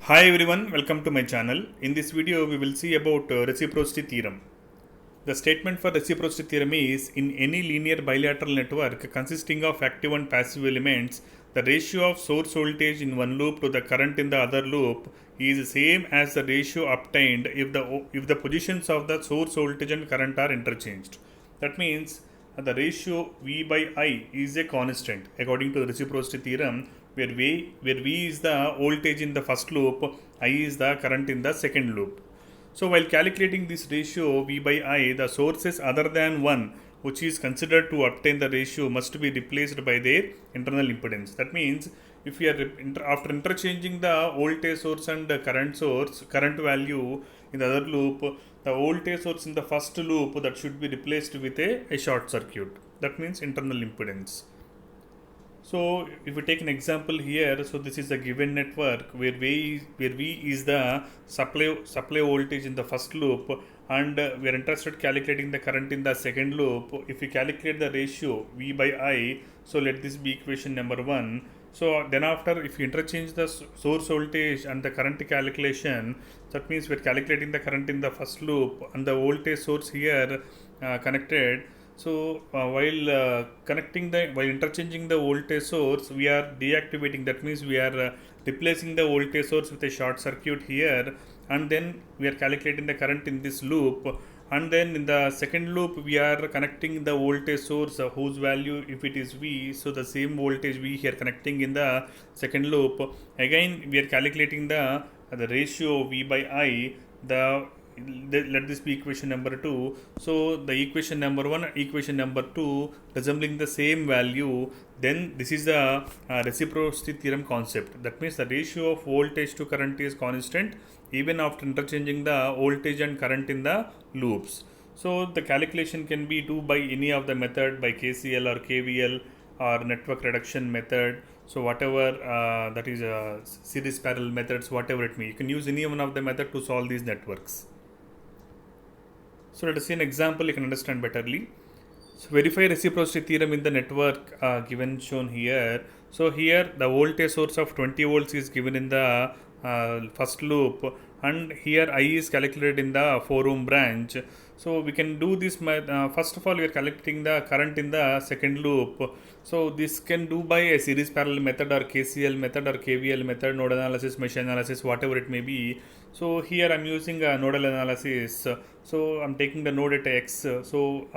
Hi everyone, welcome to my channel. In this video, we will see about reciprocity theorem. The statement for reciprocity theorem is in any linear bilateral network consisting of active and passive elements, the ratio of source voltage in one loop to the current in the other loop is same as the ratio obtained if the positions of the source voltage and current are interchanged. That means the ratio V by I is a constant according to the reciprocity theorem where V is the voltage in the first loop, I is the current in the second loop. So while calculating this ratio V by I, the sources other than one which is considered to obtain the ratio must be replaced by their internal impedance. That means if we are after interchanging the voltage source and the current value in the other loop, the voltage source in the first loop that should be replaced with a short circuit. That means internal impedance. So if we take an example here, so this is a given network where V is the supply voltage in the first loop, and we are interested calculating the current in the second loop. If we calculate the ratio V by I, so let this be equation number 1. So then after, if you interchange the source voltage and the current calculation, that means we are calculating the current in the first loop and the voltage source here connected. So while interchanging the voltage source, we are deactivating. That means we are replacing the voltage source with a short circuit here, and then we are calculating the current in this loop. And then in the second loop, we are connecting the voltage source whose value, if it is V, so the same voltage V here connecting in the second loop. Again, we are calculating the ratio V by I. Let this be equation number 2. So the equation number 1, equation number 2 resembling the same value, then this is the reciprocity theorem concept. That means the ratio of voltage to current is constant even after interchanging the voltage and current in the loops. So the calculation can be do by any of the method, by KCL or KVL or network reduction method. So whatever that is series parallel methods, whatever it may, you can use any one of the method to solve these networks. So let us see an example you can understand betterly. So verify reciprocity theorem in the network given shown here. So here the voltage source of 20 volts is given in the first loop, and here I is calculated in the 4 ohm branch. So we can do this first of all, we are calculating the current in the second loop. So this can do by a series parallel method or KCL method or KVL method, node analysis, mesh analysis, whatever it may be. So here I am using a nodal analysis. So I am taking the node at X. So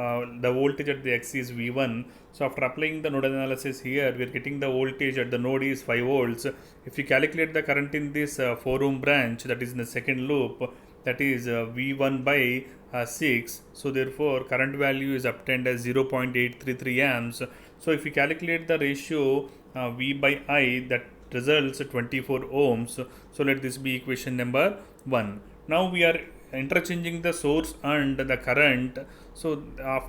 the voltage at the X is V1. So after applying the nodal analysis here, we are getting the voltage at the node is 5 volts. If you calculate the current in this 4 ohm branch, that is in the second loop, that is V1 by 6. So therefore current value is obtained as 0.833 amps. So if you calculate the ratio V by I, that results 24 ohms. So let this be equation number 1. Now we are interchanging the source and the current. So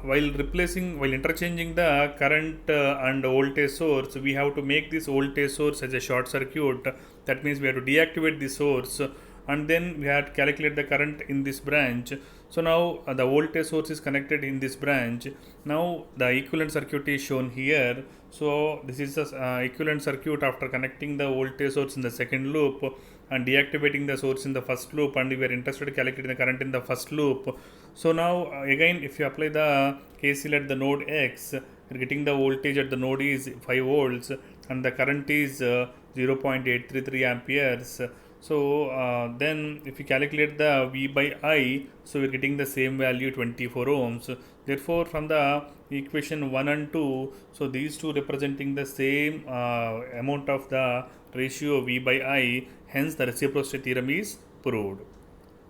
while interchanging the current and voltage source, we have to make this voltage source as a short circuit. That means we have to deactivate the source, and then we have to calculate the current in this branch. So now the voltage source is connected in this branch. Now the equivalent circuit is shown here. So this is the equivalent circuit after connecting the voltage source in the second loop and deactivating the source in the first loop, and we are interested in calculating the current in the first loop. So now again, if you apply the KCL at the node X, you are getting the voltage at the node is 5 volts and the current is 0.833 amperes. So then if you calculate the V by I, so we are getting the same value 24 ohms. Therefore from the equation 1 and 2, so these two representing the same amount of the ratio V by I, hence the reciprocity theorem is proved.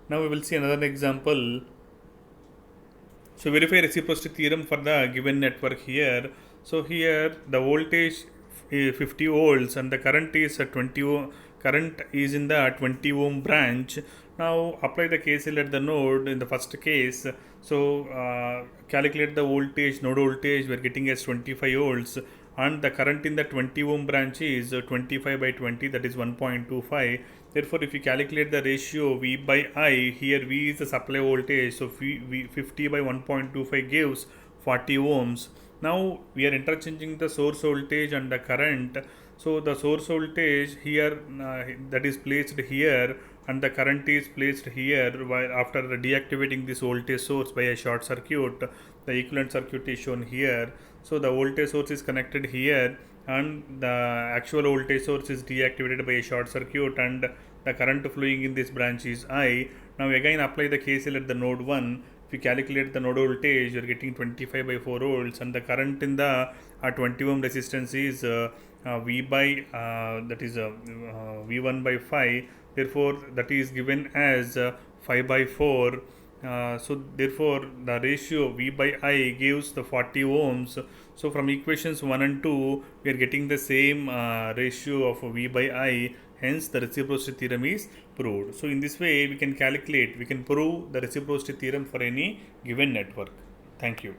Now we will see another example. So verify reciprocity theorem for the given network here. So here the voltage is 50 volts and the current is 20 ohm. Current is in the 20 ohm branch. Now apply the KCL at the node in the first case. So calculate the voltage, node voltage we are getting as 25 volts, and the current in the 20 ohm branch is 25 by 20, that is 1.25. Therefore if you calculate the ratio V by I, here V is the supply voltage, so 50 by 1.25 gives 40 ohms. Now we are interchanging the source voltage and the current. So the source voltage here that is placed here and the current is placed here, while after deactivating this voltage source by a short circuit, the equivalent circuit is shown here. So the voltage source is connected here and the actual voltage source is deactivated by a short circuit and the current flowing in this branch is I. Now again apply the KCL at the node 1. If you calculate the node voltage, you are getting 25 by 4 volts and the current in the 20 ohm resistance is V by that is V1 by 5. Therefore that is given as 5 by 4. So therefore the ratio V by I gives the 40 ohms. So from equations 1 and 2 we are getting the same ratio of V by I, hence the reciprocity theorem is proved. So in this way we can prove the reciprocity theorem for any given network. Thank you.